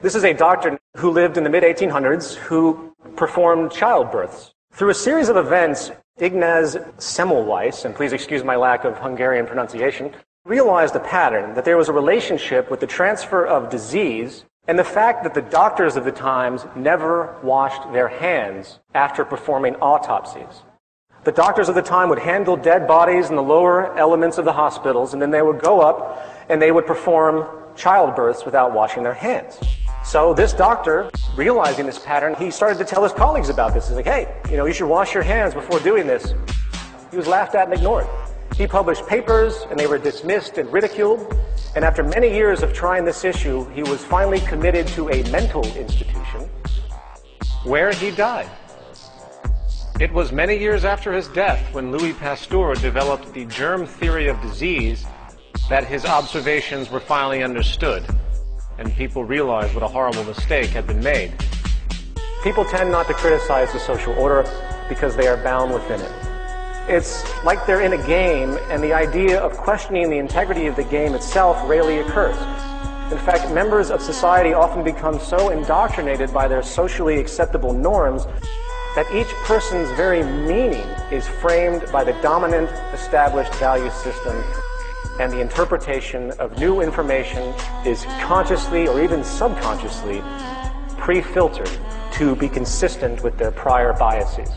This is a doctor who lived in the mid-1800s who performed childbirths. Through a series of events, Ignaz Semmelweis, and please excuse my lack of Hungarian pronunciation, realized a pattern, that there was a relationship with the transfer of disease and the fact that the doctors of the times never washed their hands after performing autopsies. The doctors of the time would handle dead bodies in the lower elements of the hospitals, and then they would go up and they would perform childbirths without washing their hands. So this doctor, realizing this pattern, he started to tell his colleagues about this. He's like, hey, you should wash your hands before doing this. He was laughed at and ignored. He published papers, and they were dismissed and ridiculed. And after many years of trying this issue, he was finally committed to a mental institution where he died. It was many years after his death, when Louis Pasteur developed the germ theory of disease, that his observations were finally understood, and people realized what a horrible mistake had been made. People tend not to criticize the social order because they are bound within it. It's like they're in a game, and the idea of questioning the integrity of the game itself rarely occurs. In fact, members of society often become so indoctrinated by their socially acceptable norms that each person's very meaning is framed by the dominant established value system, and the interpretation of new information is consciously or even subconsciously pre-filtered to be consistent with their prior biases.